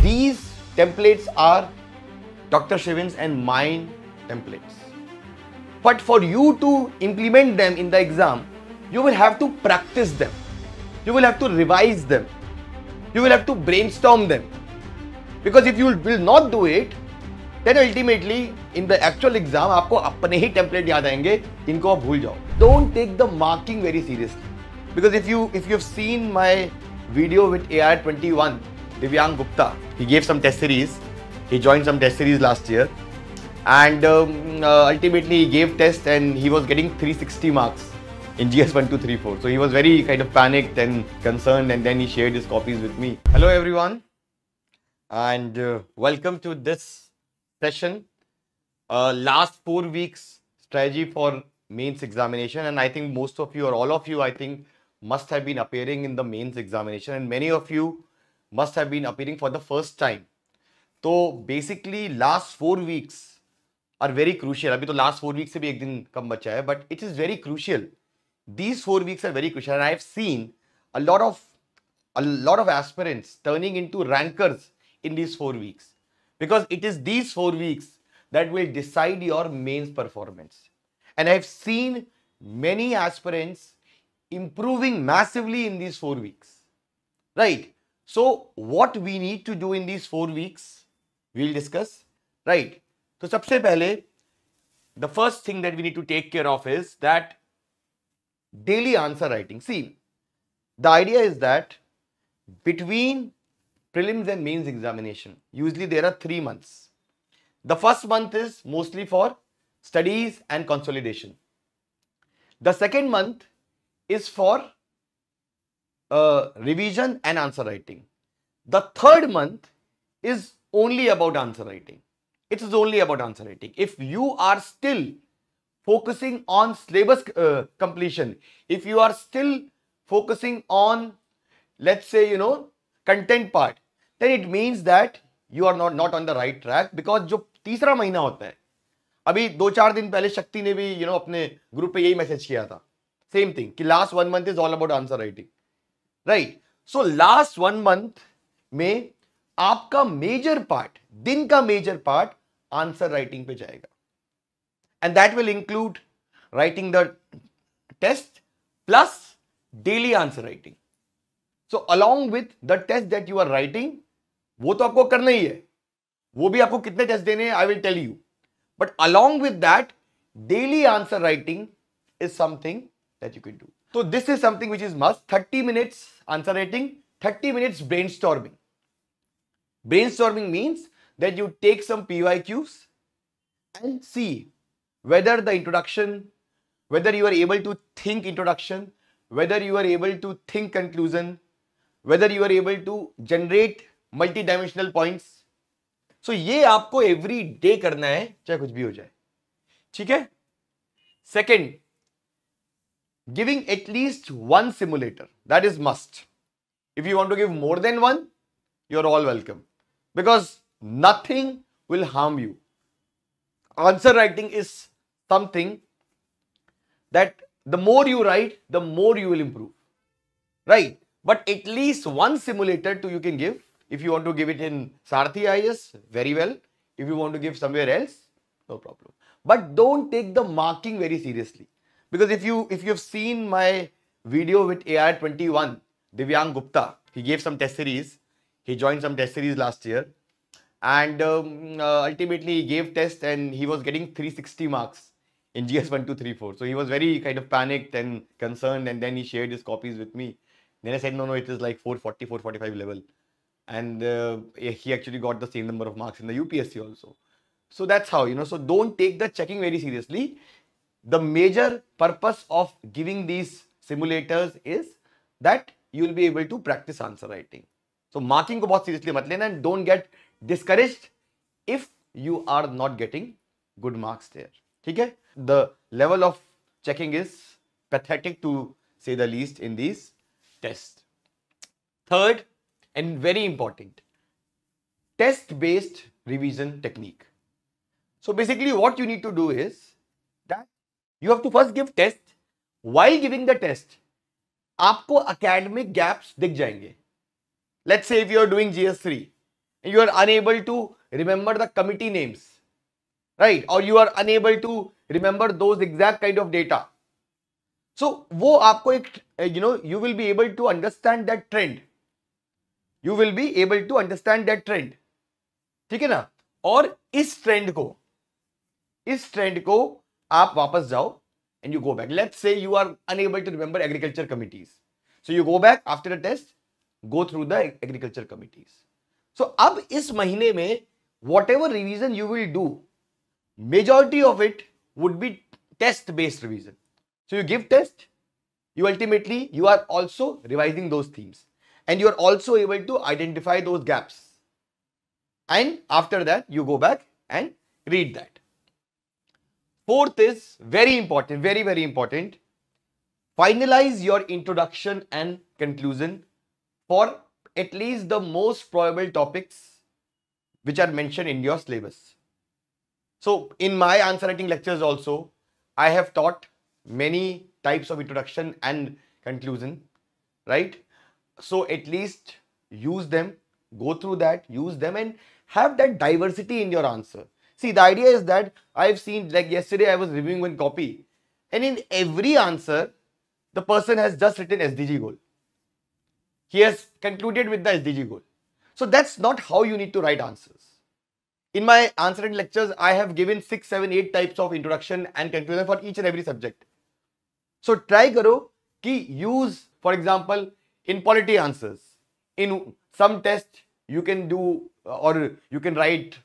These templates are Dr. Shivin's and mine templates. But for you to implement them in the exam, you will have to practice them. You will have to revise them. You will have to brainstorm them. Because if you will not do it, then ultimately in the actual exam आपको अपने ही template याद आएंगे, इनको आप भूल जाओ. Don't take the marking very seriously. Because if you've seen my video with AR21, Divyang Gupta, he gave some test series. He joined some test series last year. And ultimately he gave test and he was getting 360 marks in GS 1, 2, 3, 4. So he was very kind of panicked and concerned, and then he shared his copies with me. Hello everyone, and welcome to this session. Last 4 weeks strategy for mains examination, and I think most of you or all of you I think must have been appearing in the mains examination, and many of you must have been appearing for the first time. So basically last 4 weeks are very crucial. अभी तो last 4 weeks से भी एक दिन कम बचा है, but it is very crucial. These 4 weeks are very crucial, and I have seen a lot of aspirants turning into rankers in these 4 weeks, because it is these 4 weeks that will decide your mains performance. And I have seen many aspirants improving massively in these 4 weeks, right? So what we need to do in these 4 weeks, we'll discuss, right? So सबसे पहले, the first thing that we need to take care of is that daily answer writing. See, the idea is that between prelims and mains examination, usually there are 3 months. The first month is mostly for studies and consolidation. The second month is for revision and answer writing. The third month is only about answer writing. It is only about answer writing. If you are still focusing on syllabus completion, if you are still focusing on, let's say, content part, then it means that you are not on the right track. Because जो तीसरा महीना होता है, अभी 2-4 दिन पहले शक्ति ने भी अपने ग्रुप पे यही मैसेज किया था, सेम थिंग कि last 1 month is all about answer writing, right? So last 1 month में आपका मेजर पार्ट, दिन का मेजर पार्ट आंसर राइटिंग पे जाएगा, and that will include writing the test plus daily answer writing. So along with the test that you are writing, वो तो आपको करना ही है, वो भी आपको कितने टेस्ट देने हैं I will tell you, but along with that daily answer writing is something that you can do. So this is something which is must. 30 minutes answer writing, 30 minutes brainstorming. Brainstorming means that you take some PYQs and see whether the introduction, whether you are able to think introduction, whether you are able to think conclusion, whether you are able to generate multi-dimensional points. So ये आपको every day करना है, चाहे कुछ भी हो जाए, ठीक है? Second, giving at least one simulator, that is must. If you want to give more than one, you're all welcome, because nothing will harm you. Answer writing is something that the more you write, the more you will improve, right? But at least one simulator you can give. If you want to give it in Sarthi IAS, very well. If you want to give somewhere else, no problem. But don't take the marking very seriously. Because if you've seen my video with AR21, Divyang Gupta, he gave some test series. He joined some test series last year, and ultimately he gave test and he was getting 360 marks in GS 1, 2, 3, 4. So he was very kind of panicked and concerned, and then he shared his copies with me. Then I said, no, it is like 440, 445 level, and he actually got the same number of marks in the UPSC also. So that's how, so don't take the checking very seriously. The major purpose of giving these simulators is that you will be able to practice answer writing. So marking को बहुत seriously मत लेना, and don't get discouraged if you are not getting good marks there. ठीक है? The level of checking is pathetic to say the least in these tests. Third and very important, test-based revision technique. So basically what you need to do is that you have to first give test. While giving the test, आपको academic gaps दिख जाएंगे. Let's say if you are doing GS3 you are unable to remember the committee names, right? Or you are unable to remember those exact kind of data. So वो आपको एक, you will be able to understand that trend. You will be able to understand that trend. ठीक है ना? और इस trend को आप वापस जाओ and you go back. Let's say you are unable to remember agriculture committees. So you go back after the test, go through the agriculture committees. So अब इस महीने में whatever revision you will do, majority of it would be test based revision. So you give test, you are also revising those themes and you are also able to identify those gaps. And after that, you go back and read that. Fourth is very important, very, very important. Finalize your introduction and conclusion for at least the most probable topics which are mentioned in your syllabus. So in my answer writing lectures also, I have taught many types of introduction and conclusion, right? So at least use them, go through that, use them and have that diversity in your answer. See, the idea is that I've seen, like yesterday I was reviewing one copy and in every answer, the person has just written SDG goal. He has concluded with the SDG goal. So that's not how you need to write answers. In my answering lectures, I have given 6, 7, 8 types of introduction and conclusion for each and every subject. So try karo ki use, for example, in polity answers. In some test, you can do or you can write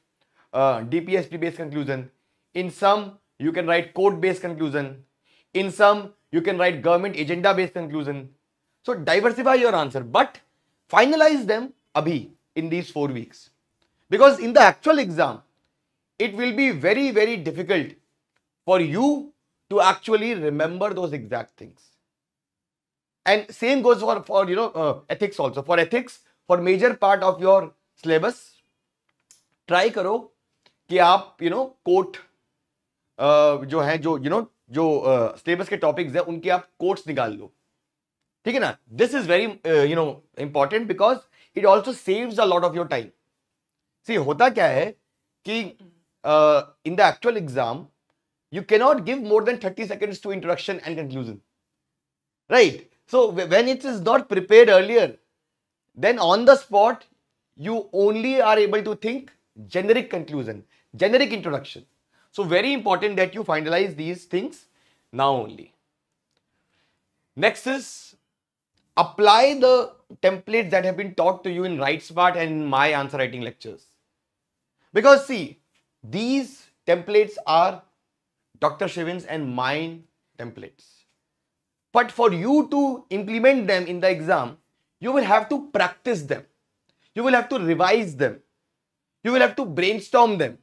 DPSP based conclusion. In some, you can write code based conclusion. In some, you can write government agenda based conclusion. So diversify your answer, but finalize them abhi in these 4 weeks. Because in the actual exam, it will be very, very difficult for you to actually remember those exact things. And same goes for ethics also. For ethics, for major part of your syllabus, try karo कि आप coat जो है जो syllabus के topics है उनके आप quotes निकाल लो, ठीक है ना? This is very important because it also saves a lot of your time. See होता क्या है कि in the actual exam you cannot give more than 30 seconds to introduction and conclusion, right? So when it is not prepared earlier, then on the spot you only are able to think generic conclusion, generic introduction. So very important that you finalize these things now only. Next is apply the templates that have been taught to you in Write Smart and in my answer writing lectures. Because see, these templates are Dr. Shivin's and mine templates. But for you to implement them in the exam, you will have to practice them. You will have to revise them. You will have to brainstorm them.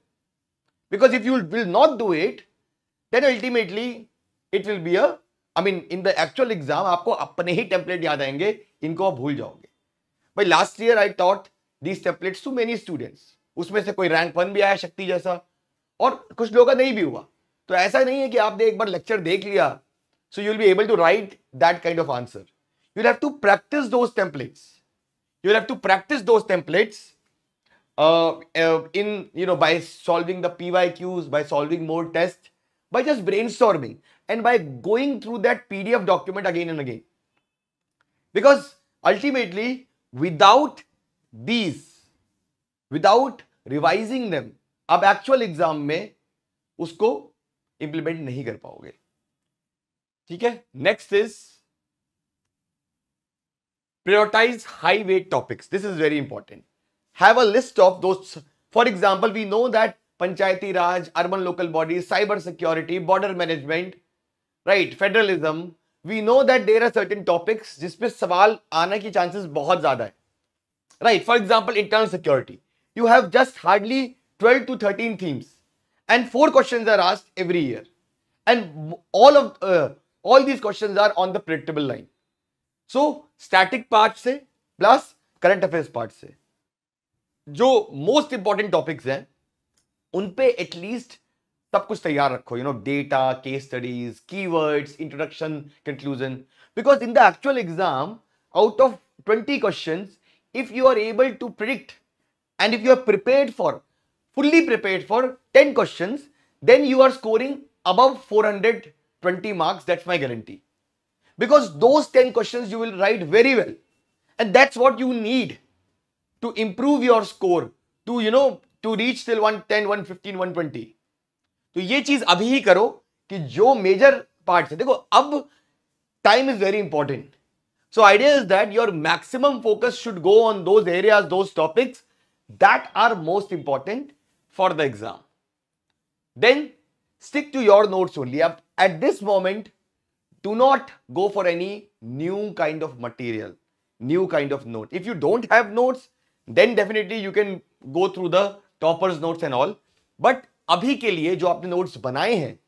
Because if you will not do it, then ultimately it will be in the actual exam, आपको अपने ही template याद आएंगे, इनको आप भूल जाओगे. But last year I taught these templates to many students. उसमें से कोई rank 1 भी आया शक्ति जैसा, और कुछ लोगों का नहीं भी हुआ. तो ऐसा नहीं है कि आपने एक बार लेक्चर देख लिया, so you will be able to write that kind of answer. You will have to practice those templates. You will have to practice those templates by solving the PYQs, by solving more tests, by just brainstorming, and by going through that PDF document again and again. Because ultimately, without these, without revising them, अब actual exam में उसको implement नहीं कर पाओगे. ठीक है? Next is prioritize high weight topics. This is very important. Have a list of those. For example, we know that Panchayati Raj, urban local bodies, cyber security, border management, right, federalism. We know that there are certain topics जिसपे सवाल आने की chances बहुत ज़्यादा है. Right. For example, internal security. You have just hardly 12 to 13 themes. And 4 questions are asked every year. And all these questions are on the predictable line. So, static part से plus current affairs part से जो most important topics हैं उन पे at least सब कुछ तैयार रखो. Data, case studies, keywords, introduction, conclusion. Because in the actual exam, out of 20 questions, if you are able to predict and if you are prepared for, fully prepared for 10 questions, then you are scoring above 420 marks. That's my guarantee. Because those 10 questions you will write very well. And that's what you need to improve your score, to, to reach till 110, 115, 120. तो ये चीज अभी ही करो कि जो major parts है, देखो अब time is very important. So idea is that your maximum focus should go on those areas, those topics that are most important for the exam. Then stick to your notes only. At this moment, do not go for any new kind of material, new kind of note. If you don't have notes, then definitely you can go through the toppers notes and all. But अभी के लिए जो आपने notes बनाए हैं,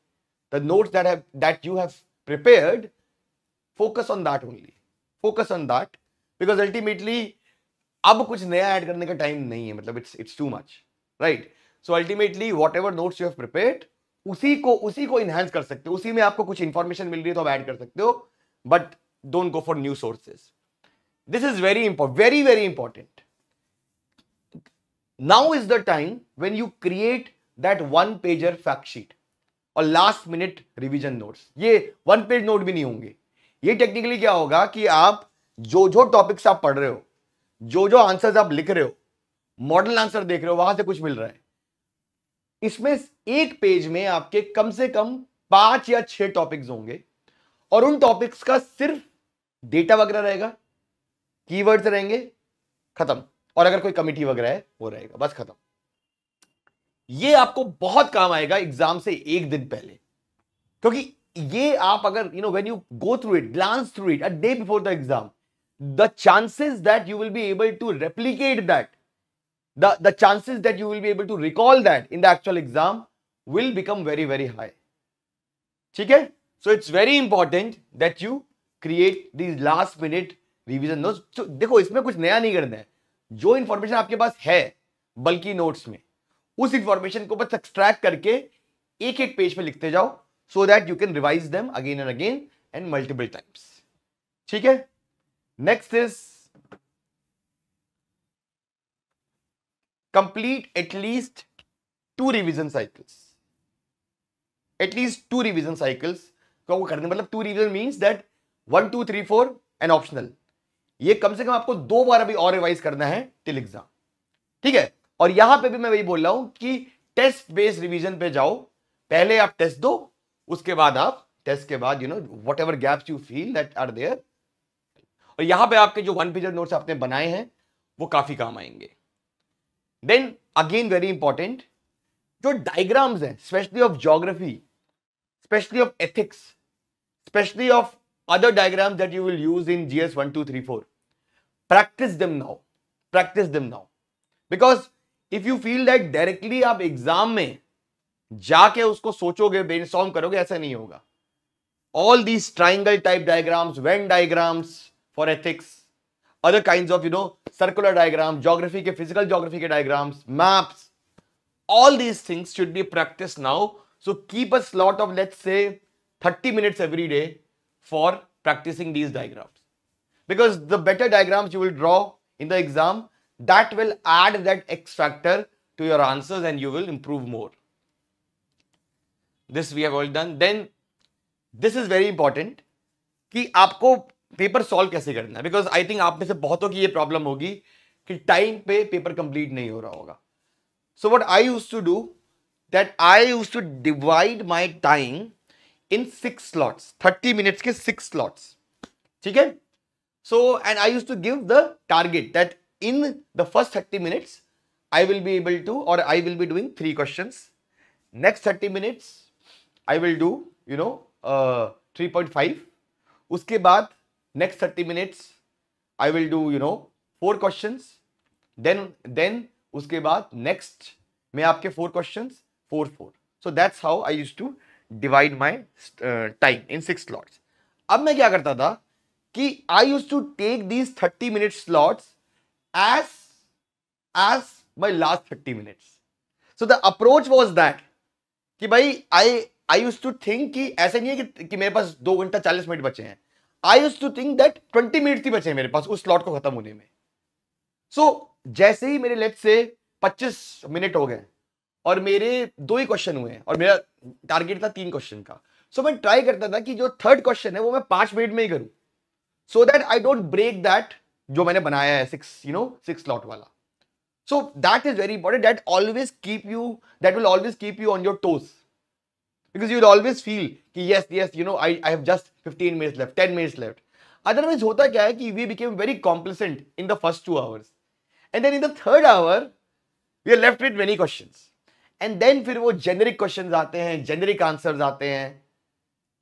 the notes that you have prepared, focus on that only. Focus on that, because ultimately अब कुछ नया ऐड करने का टाइम नहीं है, मतलब it's too much, right? So ultimately whatever notes you have prepared, उसी को enhance कर सकते हो. उसी में आपको कुछ information मिल रही है तो आप ऐड कर सकते हो, but don't go for new sources. This is very important, very very important. Now is the time when you create that one pager fact sheet और last minute revision notes. ये one page note भी नहीं होंगे. ये technically क्या होगा कि आप जो टॉपिक्स आप पढ़ रहे हो, जो आंसर्स आप लिख रहे हो, मॉडल आंसर देख रहे हो, वहां से कुछ मिल रहा है. इसमें एक पेज में आपके कम से कम 5 या 6 टॉपिक्स होंगे और उन टॉपिक्स का सिर्फ डेटा वगैरह रहेगा, कीवर्ड्स रहेंगे, खत्म. और अगर कोई कमिटी वगैरह है वो रहेगा, बस खत्म. ये आपको बहुत काम आएगा एग्जाम से एक दिन पहले, क्योंकि ये आप अगर when you go through it, glance through it a day before the exam, the chances that you will be able to replicate that, the chances that you will be able to recall that in the actual exam will become very very high. ठीक है? So it's very important that you create these last minute revision notes. So देखो, इसमें कुछ नया नहीं करना है. जो इंफॉर्मेशन आपके पास है बल्कि नोट्स में, उस इंफॉर्मेशन को बस एक्सट्रैक्ट करके एक एक पेज पे लिखते जाओ, so that you can revise them again and again and multiple times. ठीक है? Next is complete at least 2 revision cycles. At least 2 revision cycles को करने, मतलब 2 revision means that 1, 2, 3, 4 and optional. ये कम से कम आपको 2 बार अभी और रिवाइज करना है टिल एग्जाम. ठीक है? और यहां पे भी मैं वही बोल रहा हूं कि टेस्ट बेस्ड रिवीजन पे जाओ. पहले आप टेस्ट दो, उसके बाद आप टेस्ट के बाद whatever gaps you feel that are there. और यहां पे आपके जो 1 पेजर नोट्स आपने बनाए हैं वो काफी काम आएंगे. देन अगेन वेरी इंपॉर्टेंट, जो डायग्राम्स हैं, specially of geography, specially of ethics, specially of other diagrams that you will use in GS 1, 2, 3, 4. Practice them now. Practice them now. Because if you feel that directly आप exam में जाके उसको सोचोगे, brainstorm करोगे, ऐसा नहीं होगा. All these triangle type diagrams, Venn diagrams for ethics, other kinds of circular diagrams, geography के physical geography के diagrams, maps, all these things should be practiced now. So keep a slot of, let's say, 30 minutes every day for practicing these diagrams, because the better diagrams you will draw in the exam, that will add that X factor to your answers and you will improve more. This we have all done. Then this is very important कि आपको paper solve कैसे करना है, because I think आप में से बहुतों की ये प्रॉब्लम होगी कि टाइम पे पेपर कंप्लीट नहीं हो रहा होगा. So what I used to do, that I used to divide my time in 6 slots, 30 minutes के 6 slots. ठीक है? So, and I used to give the target that in the first 30 minutes, I will be able to, or I will be doing 3 questions. Next 30 minutes, I will do, 3.5. उसके बाद next 30 minutes, I will do, 4 questions. Then उसके बाद next में आपके 4 questions, 4, 4. So that's how I used to divide my time in 6 slots. अब मैं क्या करता था कि I used to take these 30-minute slots as my last 30 minutes. So the approach was that कि भाई I used to think कि ऐसे नहीं है कि मेरे पास 2 घंटा 40 मिनट बचे हैं. I used to think that 20 minute ही बचे हैं मेरे पास उस स्लॉट को खत्म होने में. So जैसे ही मेरे लेट्स से 25 मिनट हो गए और मेरे 2 ही क्वेश्चन हुए हैं और मेरा टारगेट था 3 क्वेश्चन का, सो मैं ट्राई करता था कि जो थर्ड क्वेश्चन है वो मैं 5 मिनट में ही करूं, so that I don't break that जो मैंने बनाया है 6 स्लॉट वाला. So that is very important. That will always keep you on your toes, because you will always feel कि yes, I have just 15 minutes left, 10 minutes left. Otherwise होता क्या है कि we became very complacent in the first 2 hours, and then in the third hour we are left with many questions, and then फिर वो generic questions आते हैं, generic answers आते हैं,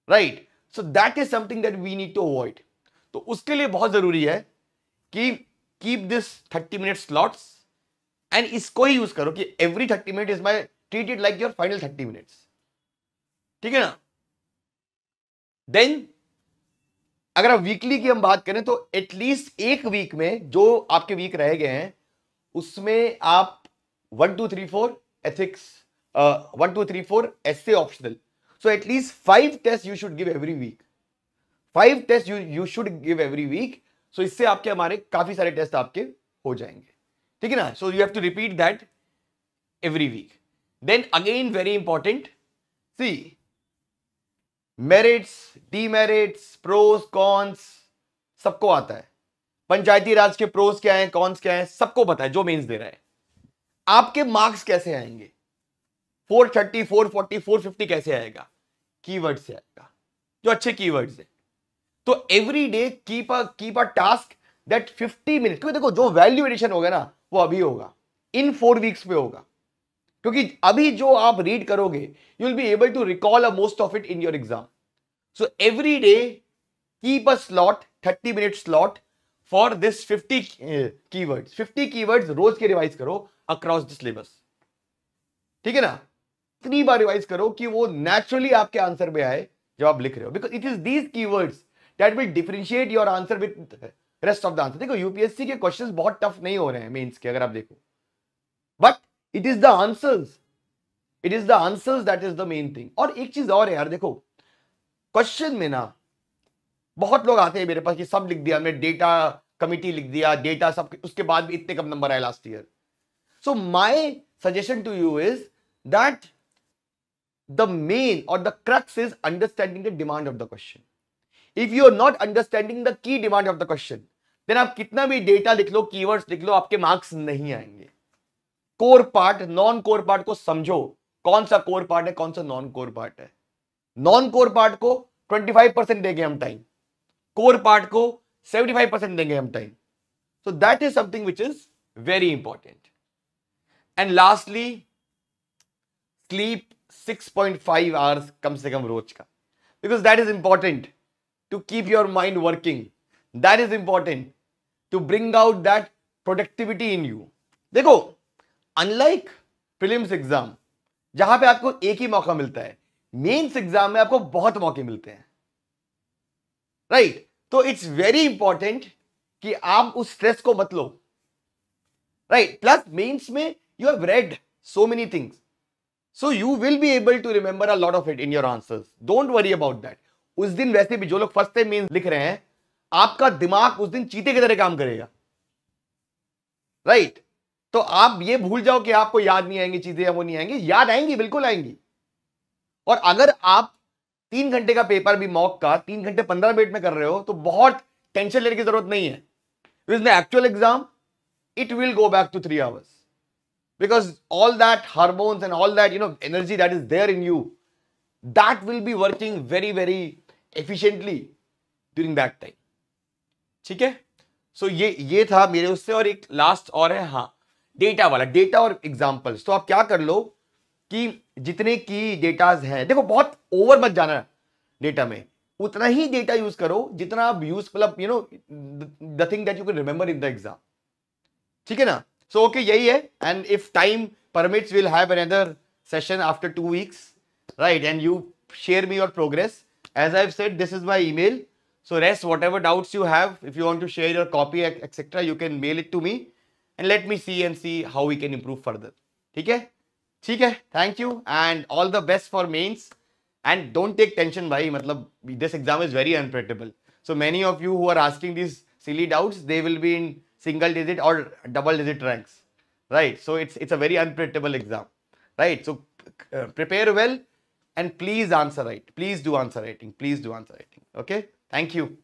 right? So that is something that we need to avoid. तो उसके लिए बहुत जरूरी है कि keep this 30-minute slots and इसको ही यूज करो कि every 30 minutes is my treat it like your final 30 minutes. ठीक है ना? देन अगर आप वीकली की हम बात करें तो एटलीस्ट एक वीक में जो आपके वीक रह गए हैं उसमें आप 1 2 3 4 ethics 1 2 3 4 essay optional, so at least 5 test you should give every week. 5 test you should give every week. So इससे आपके हमारे काफी सारे टेस्ट आपके हो जाएंगे. ठीक है ना? So you have to repeat that every week. Then again very important, see merits, demerits, pros, cons सबको आता है. पंचायती राज के प्रोस क्या हैं, कॉन्स क्या हैं, सबको पता है जो मेंस दे रहा है. आपके मार्क्स कैसे आएंगे? 430, 440, 450 कैसे आएगा? कीवर्ड से आएगा, जो अच्छे कीवर्ड्स हैं. तो every day keep a task that 50 minute, क्योंकि देखो जो वैल्यू एडिशन होगा ना वो अभी होगा, इन 4 वीक्स पे होगा, क्योंकि अभी जो आप रीड करोगे you will be able to recall a most of it in your exam. So every day keep a slot, 30 minute slot for this 50 keywords. 50 keywords रोज के रिवाइज करो अक्रॉस द सिलेबस. ठीक है ना? इतनी बार रिवाइज करो कि वो नेचुरली आपके आंसर में आए जब आप लिख रहे हो, because it is these keywords that will differentiate your answer with rest of the answer. देखो यूपीएससी के क्वेश्चंस बहुत टफ नहीं हो रहे हैं मेंस के, अगर आप देखो, but it is the answers, that is the main thing. और एक चीज और है यार, देखो क्वेश्चन में ना बहुत लोग आते हैं मेरे पास कि सब लिख दिया, हमने डेटा कमिटी लिख दिया, डेटा सब, उसके बाद भी इतने कम नंबर आए last year. So my suggestion to you is that the main और the crux is understanding the demand of the question. If you are not understanding the key demand of the question, then आप कितना भी data लिख लो, keywords लिख लो, आपके marks नहीं आएंगे. Core part, non core part को समझो, कौन सा कोर पार्ट है, कौन सा नॉन कोर पार्ट है. नॉन कोर पार्ट को 25% देंगे हम टाइम, कोर पार्ट को 75% देंगे हम time. So that is something which is very important. And lastly, sleep 6.5 hours कम से कम रोज का, because that is important to keep your mind working. That is important to bring out that productivity in you. देखो unlike prelims exam जहां पे आपको एक ही मौका मिलता है, मेंस एग्जाम में आपको बहुत मौके मिलते हैं, राइट? तो इट्स वेरी इंपॉर्टेंट कि आप उस स्ट्रेस को मत लो, राइट? प्लस मेंस में you have read so many things, so you will be able to remember a lot of it in your answers. Don't worry about that. उस दिन वैसे भी जो लोग फर्स्ट टाइम मेंस लिख रहे हैं, आपका दिमाग उस दिन चीते की तरह काम करेगा, राइट? तो आप ये भूल जाओ कि आपको याद नहीं आएंगी चीजें या वो नहीं आएंगी. याद आएंगी, बिल्कुल आएंगी. और अगर आप 3 घंटे का पेपर भी मॉक का 3 घंटे 15 मिनट में कर रहे हो तो बहुत टेंशन लेने की जरूरत नहीं है. With the actual exam it will go back to 3 hours, because all that hormones and all that energy that is there in you, that will be working very very efficiently during that time. ठीक है? सो ये था मेरे उससे. और एक last और है, हाँ, डेटा वाला, डेटा और एग्जांपल्स. तो आप क्या कर लो कि जितने की डेटाज हैं, देखो बहुत ओवर मत जाना डेटा में, उतना ही डेटा यूज करो जितना आप यूज, मतलब the thing that you can remember in the exam. ठीक है ना? So okay, यही है. And if time permits, we'll have another session after 2 weeks, right? And you share me your progress. As I've said, this is my email. So rest whatever doubts you have, if you want to share your copy, etc., you can mail it to me, and let me see how we can improve further. ठीक है? ठीक है. Thank you and all the best for mains. And don't take tension, भाई. मतलब this exam is very unpredictable. So many of you who are asking these silly doubts, they will be in single digit or double digit ranks. right? So it's a very unpredictable exam, right? So prepare well and please answer right. Please do answer writing. Please do answer writing. Okay. Thank you.